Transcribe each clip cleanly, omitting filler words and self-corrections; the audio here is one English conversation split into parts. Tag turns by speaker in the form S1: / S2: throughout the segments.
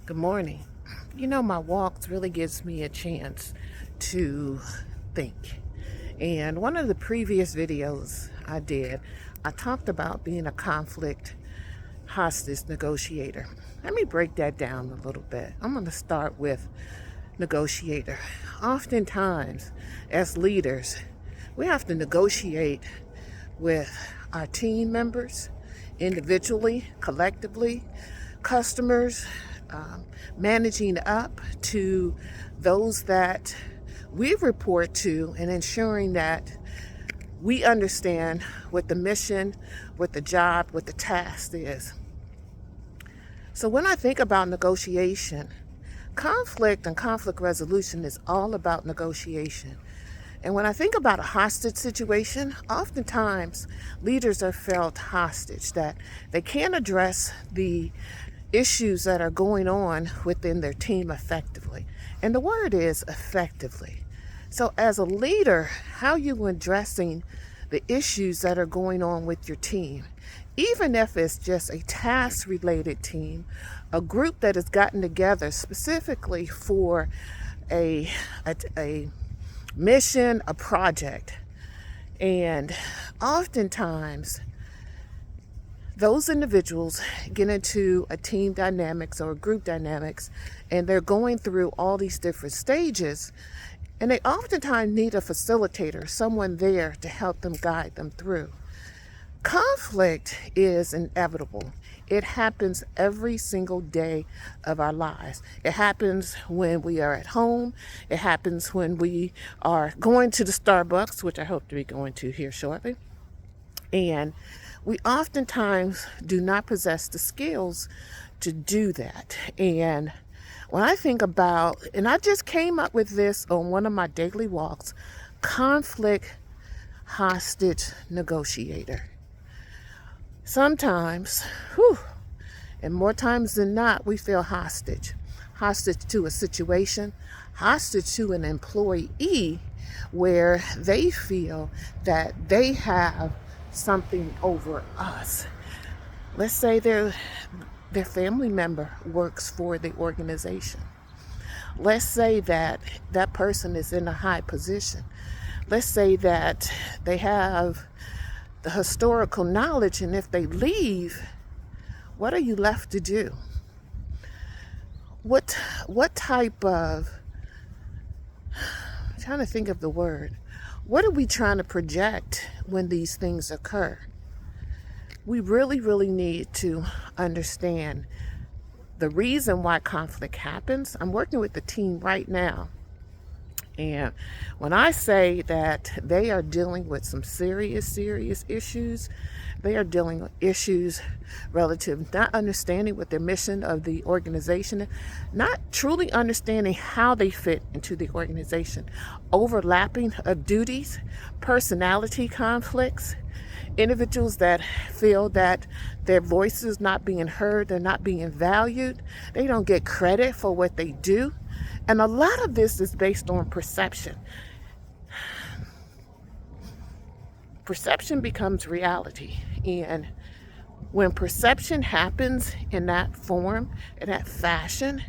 S1: Good morning. My walks really gives me a chance to think. And one of the previous videos I did, I talked about being a conflict hostage negotiator. Let me break that down a little bit. I'm going to start with negotiator. Oftentimes, as leaders, we have to negotiate with our team members, individually, collectively, customers, managing up to those that we report to, and ensuring that we understand what the mission, what the job, what the task is. So when I think about negotiation, conflict and conflict resolution is all about negotiation. And when I think about a hostage situation, oftentimes leaders are felt hostage, that they can't address the issues that are going on within their team effectively. And the word is effectively. So as a leader, how you addressing the issues that are going on with your team, even if it's just a task related team, a group that has gotten together specifically for a mission, a project. And oftentimes those individuals get into a team dynamics or a group dynamics, and they're going through all these different stages, and they oftentimes need a facilitator, someone there to help them guide them through. Conflict is inevitable. It happens every single day of our lives. It happens when we are at home. It happens when we are going to the Starbucks, which I hope to be going to here shortly. And we oftentimes do not possess the skills to do that. And when I think about, and I just came up with this on one of my daily walks, conflict hostage negotiator. Sometimes, and more times than not, we feel hostage to a situation, hostage to an employee where they feel that they have something over us. Let's say their family member works for the organization. Let's say that that person is in a high position. Let's say that they have the historical knowledge, and if they leave, what are you left to do? What type of, I'm trying to think of the word, what are we trying to project when these things occur? We really, really need to understand the reason why conflict happens. I'm working with the team right now. And when I say that they are dealing with some serious issues, they are dealing with issues relative not understanding what their mission of the organization, not truly understanding how they fit into the organization, overlapping of duties, personality conflicts, individuals that feel that their voice is not being heard, they're not being valued, they don't get credit for what they do. And a lot of this is based on perception. Perception becomes reality. And when perception happens in that form, in that fashion,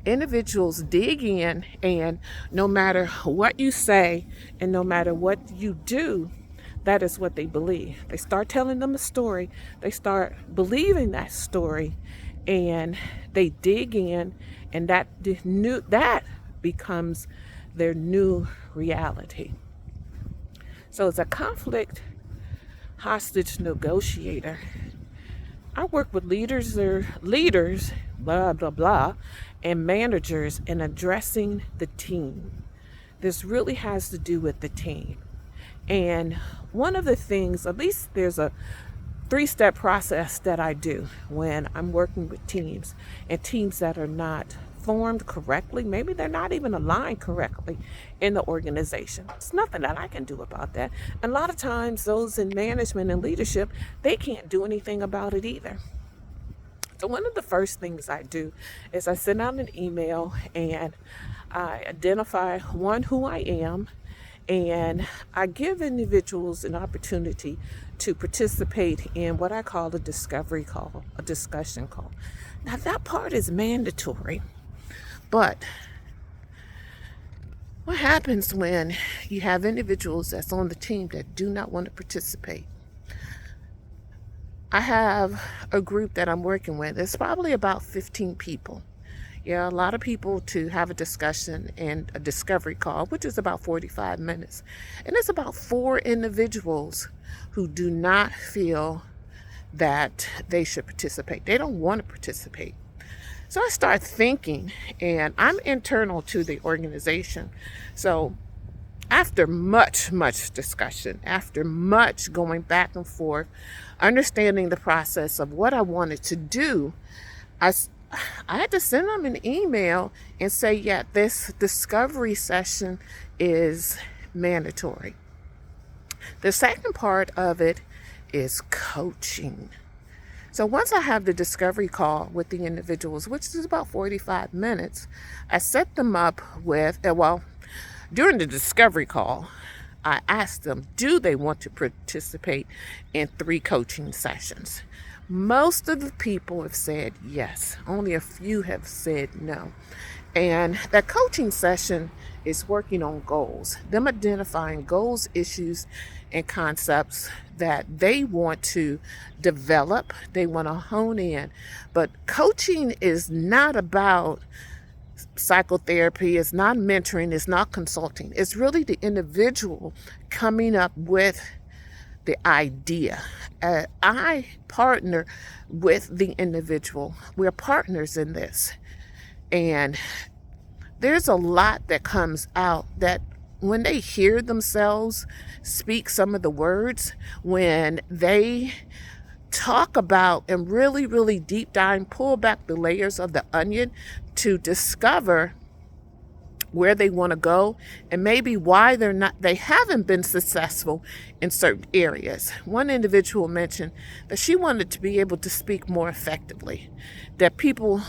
S1: individuals dig in, and no matter what you say and no matter what you do, that is what they believe. They start telling them a story. They start believing that story, and they dig in, and that becomes their new reality. So as a conflict hostage negotiator, I work with leaders, blah, blah, blah, and managers in addressing the team. This really has to do with the team. And one of the things, at least there's a 3-step process that I do when I'm working with teams, and teams that are not formed correctly, maybe they're not even aligned correctly in the organization. It's nothing that I can do about that. And a lot of times those in management and leadership, they can't do anything about it either. So one of the first things I do is I send out an email and I identify who I am, and I give individuals an opportunity to participate in what I call a discovery call, a discussion call. Now that part is mandatory, but what happens when you have individuals that's on the team that do not want to participate? I have a group that I'm working with. It's probably about 15 people. Yeah, a lot of people to have a discussion and a discovery call, which is about 45 minutes. And it's about 4 individuals who do not feel that they should participate. They don't want to participate. So I start thinking, and I'm internal to the organization. So after much discussion, after much going back and forth, understanding the process of what I wanted to do, I had to send them an email and say, yeah, this discovery session is mandatory. The second part of it is coaching. So once I have the discovery call with the individuals, which is about 45 minutes, I set them up with, during the discovery call, I asked them, do they want to participate in 3 coaching sessions? Most of the people have said yes. Only a few have said no. And that coaching session is working on goals, them identifying goals, issues, and concepts that they want to develop, they want to hone in. But coaching is not about psychotherapy, it's not mentoring, it's not consulting. It's really the individual coming up with the idea. I partner with the individual. We're partners in this. And there's a lot that comes out that when they hear themselves speak some of the words, when they talk about and really deep dive, pull back the layers of the onion to discover where they want to go and maybe why they haven't been successful in certain areas. One individual mentioned that she wanted to be able to speak more effectively, that people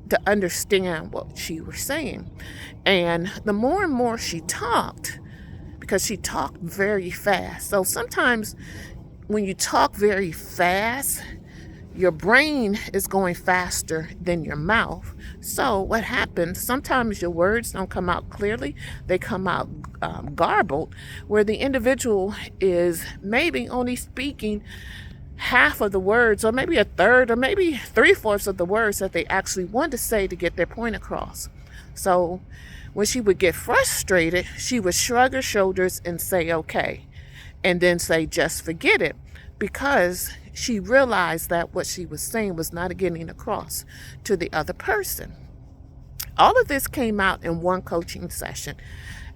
S1: to understand what she was saying. And the more and more she talked, because she talked very fast. So sometimes when you talk very fast, your brain is going faster than your mouth. So what happens, sometimes your words don't come out clearly. They come out garbled, where the individual is maybe only speaking half of the words, or maybe a third, or maybe 3/4 of the words that they actually want to say to get their point across. So when she would get frustrated, she would shrug her shoulders and say, okay, and then say, just forget it, because she realized that what she was saying was not getting across to the other person. All of this came out in one coaching session.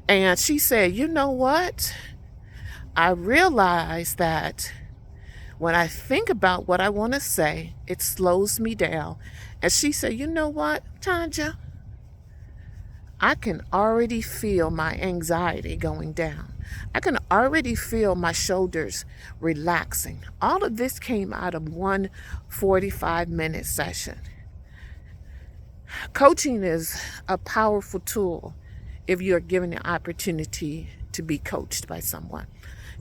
S1: And she said, you know what? I realized that when I think about what I want to say, it slows me down. And she said, you know what, Tanja? I can already feel my anxiety going down. I can already feel my shoulders relaxing. All of this came out of one 45-minute session. Coaching is a powerful tool if you're given the opportunity to be coached by someone.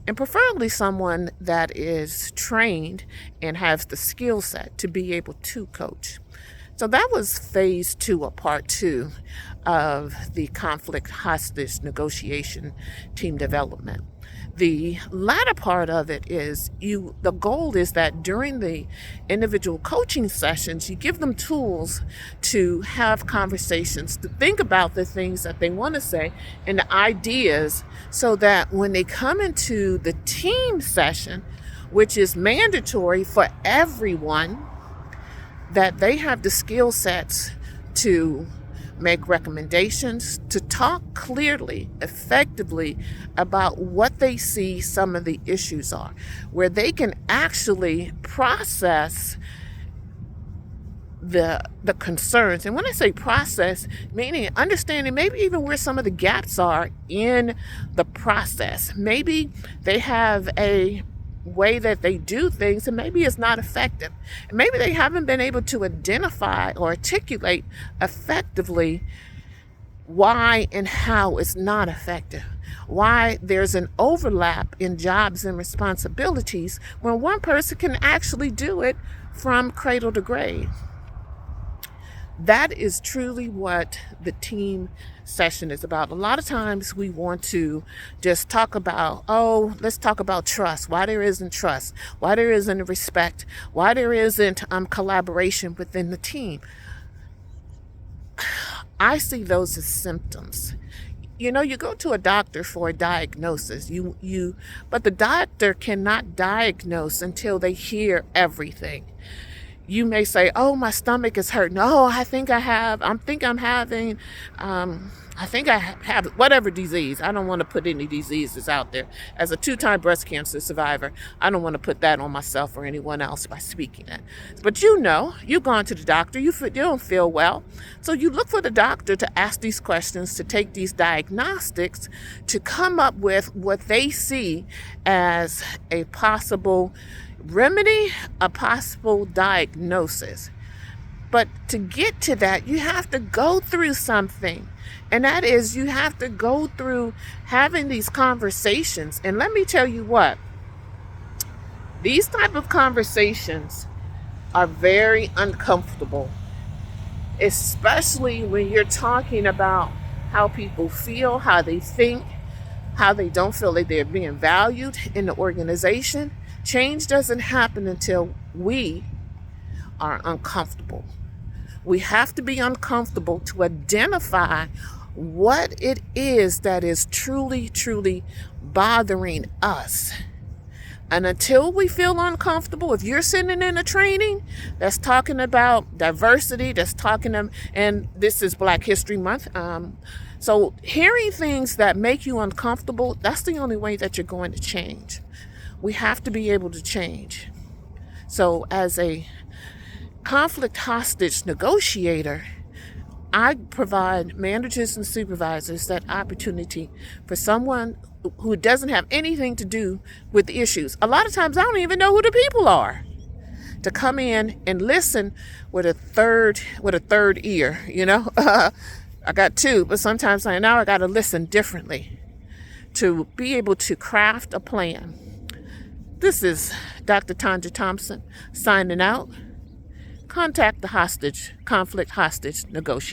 S1: And preferably someone that is trained and has the skill set to be able to coach. So that was phase 2 or part 2 of the conflict hostage negotiation team development. The latter part of it is the goal is that during the individual coaching sessions, you give them tools to have conversations, to think about the things that they want to say and the ideas, so that when they come into the team session, which is mandatory for everyone, that they have the skill sets to make recommendations, to talk clearly, effectively about what they see some of the issues are, where they can actually process the concerns. And when I say process, meaning understanding maybe even where some of the gaps are in the process. Maybe they have a way that they do things and maybe it's not effective. And maybe they haven't been able to identify or articulate effectively why and how it's not effective. Why there's an overlap in jobs and responsibilities when one person can actually do it from cradle to grave. That is truly what the team session is about. A lot of times we want to just talk about, oh, let's talk about trust, why there isn't trust, why there isn't respect, why there isn't collaboration within the team. I see those as symptoms. You know, you go to a doctor for a diagnosis, but the doctor cannot diagnose until they hear everything. You may say, oh, my stomach is hurting. Oh, I think I have whatever disease. I don't want to put any diseases out there. As a 2-time breast cancer survivor, I don't want to put that on myself or anyone else by speaking it. But you've gone to the doctor, you don't feel well. So you look for the doctor to ask these questions, to take these diagnostics, to come up with what they see as a possible remedy, a possible diagnosis. But to get to that, you have to go through something. And that is, you have to go through having these conversations. And let me tell you what, these type of conversations are very uncomfortable, especially when you're talking about how people feel, how they think, how they don't feel like they're being valued in the organization. Change doesn't happen until we are uncomfortable. We have to be uncomfortable to identify what it is that is truly, truly bothering us. And until we feel uncomfortable, if you're sitting in a training that's talking about diversity, and this is Black History Month, so hearing things that make you uncomfortable, that's the only way that you're going to change. We have to be able to change. So as a conflict hostage negotiator, I provide managers and supervisors that opportunity for someone who doesn't have anything to do with the issues. A lot of times I don't even know who the people are, to come in and listen with a third ear, I got 2, but sometimes I got to listen differently to be able to craft a plan. This is Dr. Tanja Thompson signing out. Contact the conflict hostage negotiator.